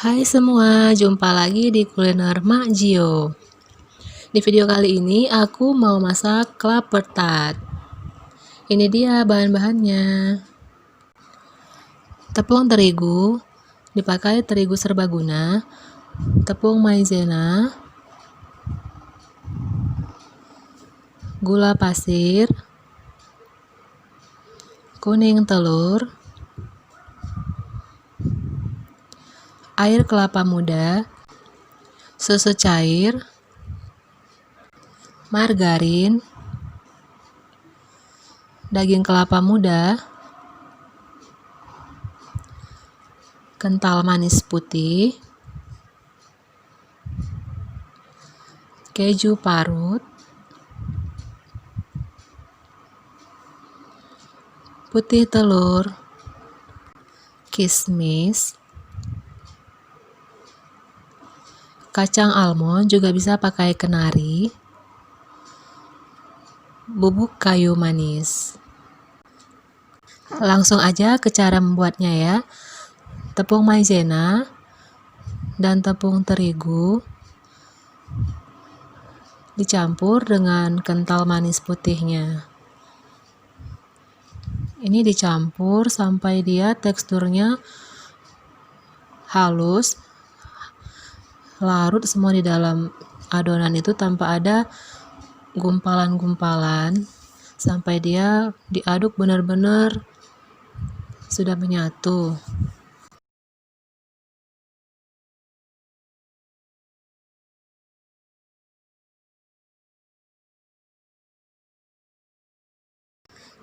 Hai semua, jumpa lagi di kuliner Mak Gio. Di video kali ini aku mau masak klaper tart. Ini dia bahan-bahannya. Tepung terigu, dipakai terigu serbaguna, tepung maizena, gula pasir, kuning telur, air kelapa muda, susu cair, margarin, daging kelapa muda, kental manis putih, keju parut, putih telur, kismis, kacang almond, juga bisa pakai kenari, bubuk kayu manis. Langsung aja ke cara membuatnya ya. Tepung maizena dan tepung terigu dicampur dengan kental manis putihnya. Ini dicampur sampai dia teksturnya halus, larut semua di dalam adonan itu tanpa ada gumpalan-gumpalan, sampai dia diaduk benar-benar sudah menyatu.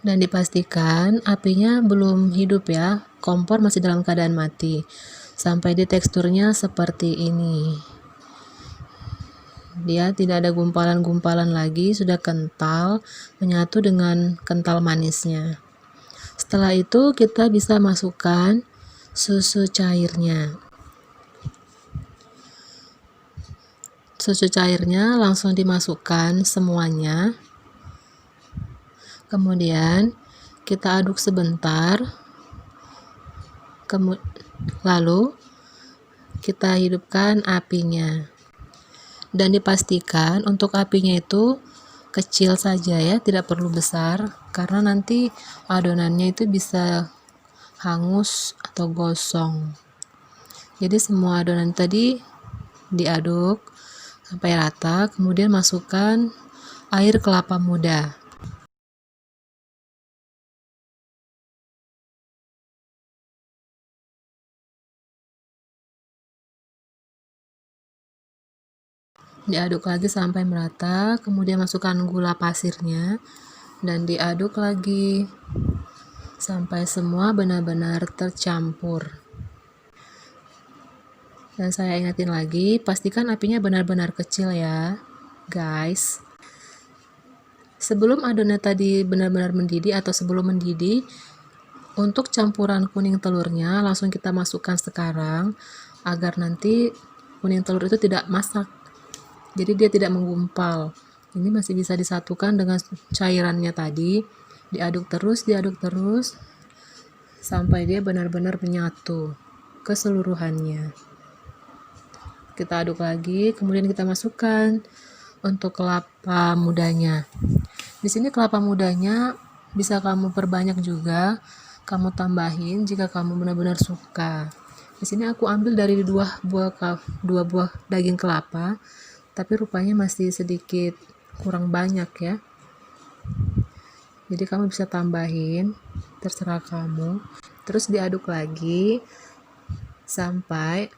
Dan dipastikan apinya belum hidup ya, kompor masih dalam keadaan mati, sampai di teksturnya seperti ini. Dia tidak ada gumpalan-gumpalan lagi, sudah kental, menyatu dengan kental manisnya. Setelah itu kita bisa masukkan susu cairnya. Susu cairnya langsung dimasukkan semuanya. Kemudian kita aduk sebentar, lalu kita hidupkan apinya, dan dipastikan untuk apinya itu kecil saja ya, tidak perlu besar, karena nanti adonannya itu bisa hangus atau gosong. Jadi semua adonan tadi diaduk sampai rata, kemudian masukkan air kelapa muda. Diaduk lagi sampai merata, kemudian masukkan gula pasirnya dan diaduk lagi sampai semua benar-benar tercampur. Dan saya ingatin lagi, pastikan apinya benar-benar kecil ya guys. Sebelum adonan tadi benar-benar mendidih atau sebelum mendidih, untuk campuran kuning telurnya langsung kita masukkan sekarang agar nanti kuning telur itu tidak masak, jadi dia tidak menggumpal. Ini masih bisa disatukan dengan cairannya tadi, diaduk terus sampai dia benar-benar menyatu keseluruhannya. Kita aduk lagi, kemudian kita masukkan untuk kelapa mudanya. Di sini kelapa mudanya bisa kamu perbanyak juga, kamu tambahin jika kamu benar-benar suka. Di sini aku ambil dari dua buah daging kelapa, tapi rupanya masih sedikit kurang banyak ya. Jadi kamu bisa tambahin, terserah kamu. Terus diaduk lagi sampai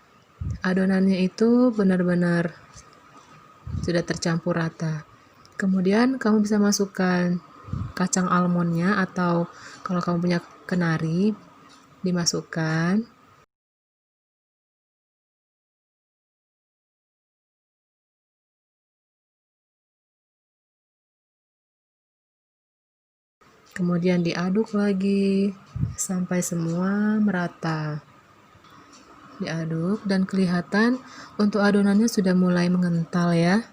adonannya itu benar-benar sudah tercampur rata. Kemudian kamu bisa masukkan kacang almondnya, atau kalau kamu punya kenari dimasukkan. Kemudian diaduk lagi sampai semua merata. Diaduk dan kelihatan untuk adonannya sudah mulai mengental ya.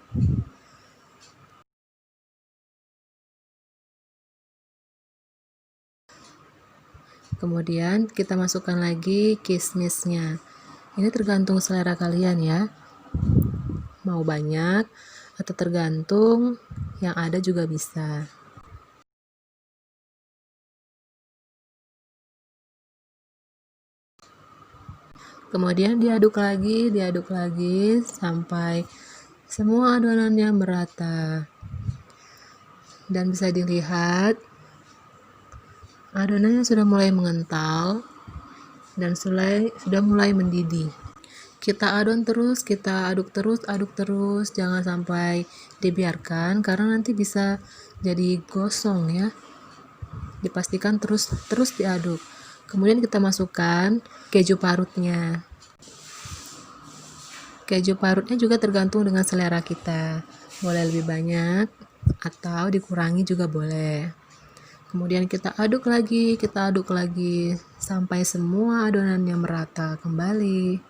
Kemudian kita masukkan lagi kismisnya. Ini tergantung selera kalian ya, mau banyak atau tergantung yang ada juga bisa. Kemudian diaduk lagi sampai semua adonannya merata. Dan bisa dilihat adonannya sudah mulai mengental dan sudah mulai mendidih. Kita aduk terus, jangan sampai dibiarkan karena nanti bisa jadi gosong ya. Dipastikan terus diaduk. Kemudian kita masukkan keju parutnya. Keju parutnya juga tergantung dengan selera kita. Boleh lebih banyak atau dikurangi juga boleh. Kemudian kita aduk lagi sampai semua adonannya merata kembali.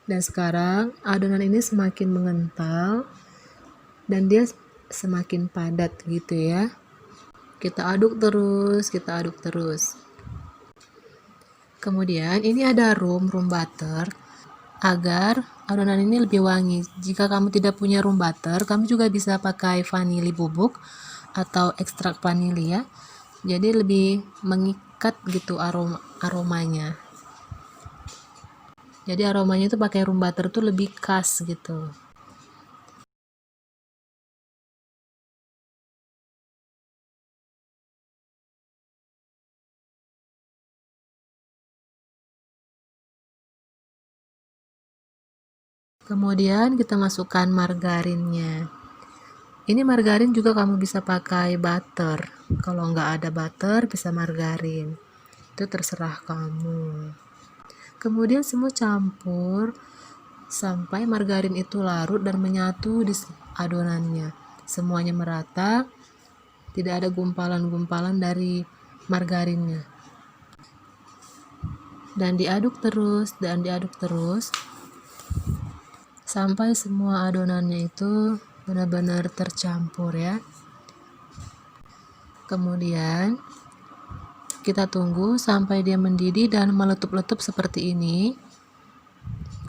Dan sekarang adonan ini semakin mengental dan dia semakin padat gitu ya. Kita aduk terus. Kemudian ini ada room butter agar adonan ini lebih wangi. Jika kamu tidak punya room butter, kamu juga bisa pakai vanili bubuk atau ekstrak vanili ya. Jadi lebih mengikat gitu aromanya. Jadi aromanya itu pakai room butter tuh lebih khas gitu. Kemudian kita masukkan margarinnya. Ini margarin juga kamu bisa pakai butter. Kalau nggak ada butter, bisa margarin. Itu terserah kamu. Kemudian semua campur sampai margarin itu larut dan menyatu di adonannya. Semuanya merata, tidak ada gumpalan-gumpalan dari margarinnya. Dan diaduk terus sampai semua adonannya itu benar-benar tercampur ya. Kemudian kita tunggu sampai dia mendidih dan meletup-letup seperti ini.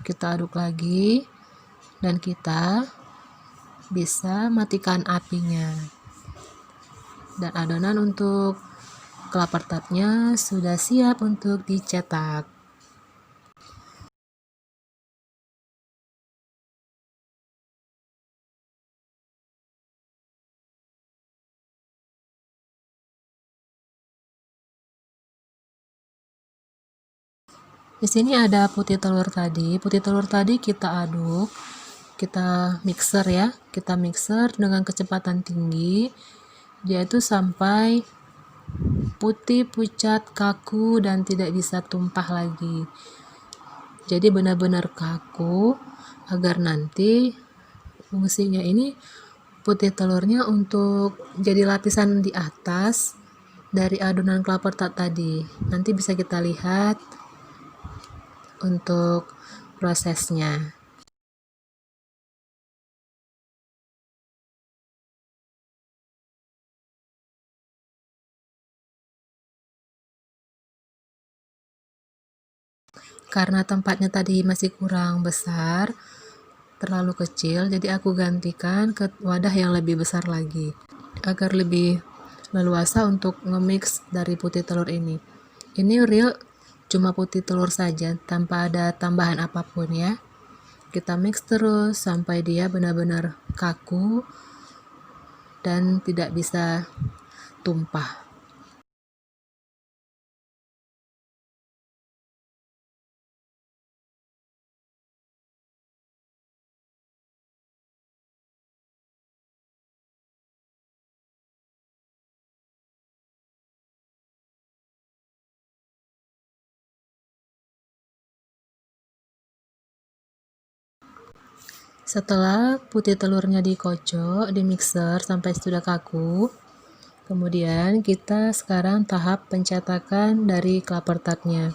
Kita aduk lagi dan kita bisa matikan apinya. Dan adonan untuk kelapa tartnya sudah siap untuk dicetak. Di sini ada putih telur tadi. Putih telur tadi kita aduk, kita mixer ya. Kita mixer dengan kecepatan tinggi. Dia itu sampai putih, pucat, kaku dan tidak bisa tumpah lagi. Jadi benar-benar kaku agar nanti fungsinya ini putih telurnya untuk jadi lapisan di atas dari adonan kelapa tart tadi. Nanti bisa kita lihat untuk prosesnya. Karena tempatnya tadi masih kurang besar, terlalu kecil, jadi aku gantikan ke wadah yang lebih besar lagi agar lebih leluasa untuk nge-mix dari putih telur ini. Ini real cuma putih telur saja tanpa ada tambahan apapun ya. Kita mix terus sampai dia benar-benar kaku dan tidak bisa tumpah. Setelah putih telurnya dikocok di mixer sampai sudah kaku, kemudian kita sekarang tahap pencetakan dari kelapa tartnya.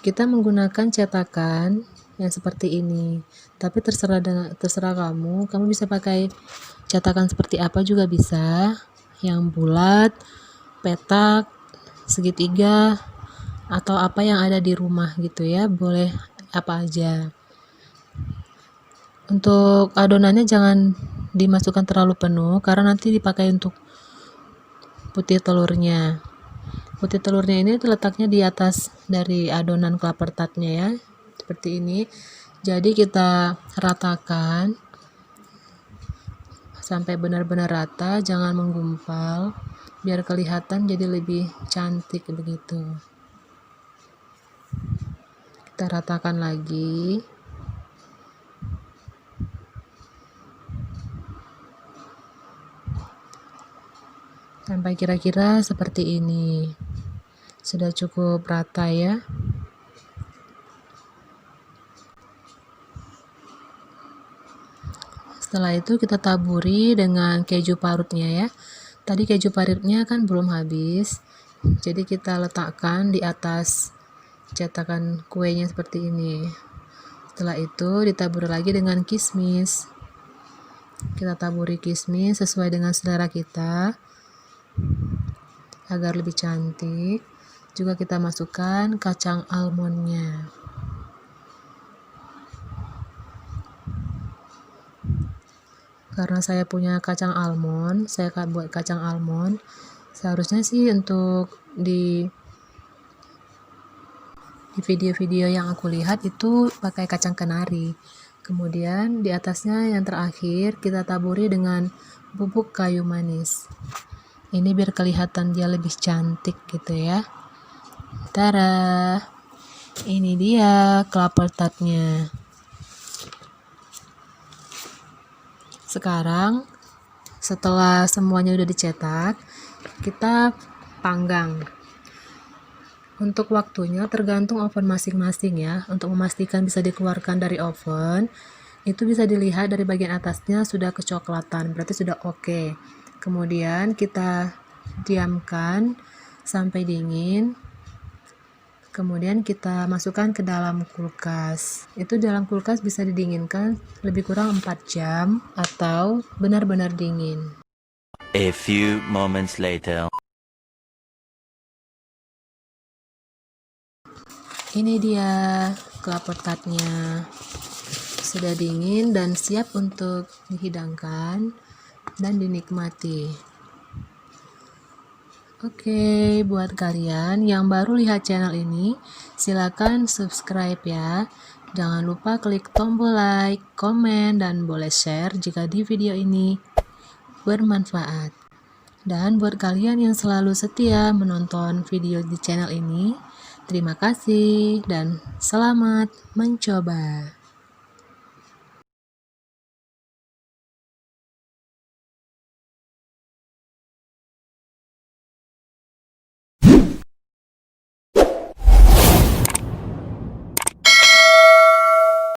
Kita menggunakan cetakan yang seperti ini, tapi terserah kamu bisa pakai cetakan seperti apa juga bisa, yang bulat, petak, segitiga, atau apa yang ada di rumah gitu ya, boleh apa aja. Untuk adonannya jangan dimasukkan terlalu penuh karena nanti dipakai untuk putih telurnya. Putih telurnya ini letaknya di atas dari adonan kelapa tartnya ya, seperti ini. Jadi kita ratakan sampai benar-benar rata, jangan menggumpal, biar kelihatan jadi lebih cantik begitu. Kita ratakan lagi. Sampai kira-kira seperti ini. Sudah cukup rata ya. Setelah itu kita taburi dengan keju parutnya ya. Tadi keju parutnya kan belum habis, jadi kita letakkan di atas cetakan kuenya seperti ini. Setelah itu ditaburi lagi dengan kismis. Kita taburi kismis sesuai dengan selera kita agar lebih cantik. Juga kita masukkan kacang almondnya. Karena saya punya kacang almond, saya buat kacang almond. Seharusnya sih untuk di video-video yang aku lihat itu pakai kacang kenari. Kemudian di atasnya yang terakhir kita taburi dengan bubuk kayu manis. Ini biar kelihatan dia lebih cantik gitu ya. Tada! Ini dia kelapa tartnya. Sekarang setelah semuanya udah dicetak, kita panggang. Untuk waktunya tergantung oven masing-masing ya. Untuk memastikan bisa dikeluarkan dari oven, itu bisa dilihat dari bagian atasnya sudah kecoklatan, berarti sudah oke. Kemudian kita diamkan sampai dingin. Kemudian kita masukkan ke dalam kulkas. Itu dalam kulkas bisa didinginkan lebih kurang 4 jam atau benar-benar dingin. A few moments later. Ini dia kelapa tartnya. Sudah dingin dan siap untuk dihidangkan dan dinikmati. Oke, buat kalian yang baru lihat channel ini, silakan subscribe ya. Jangan lupa klik tombol like, komen, dan boleh share jika di video ini bermanfaat. Dan buat kalian yang selalu setia menonton video di channel ini, terima kasih dan selamat mencoba.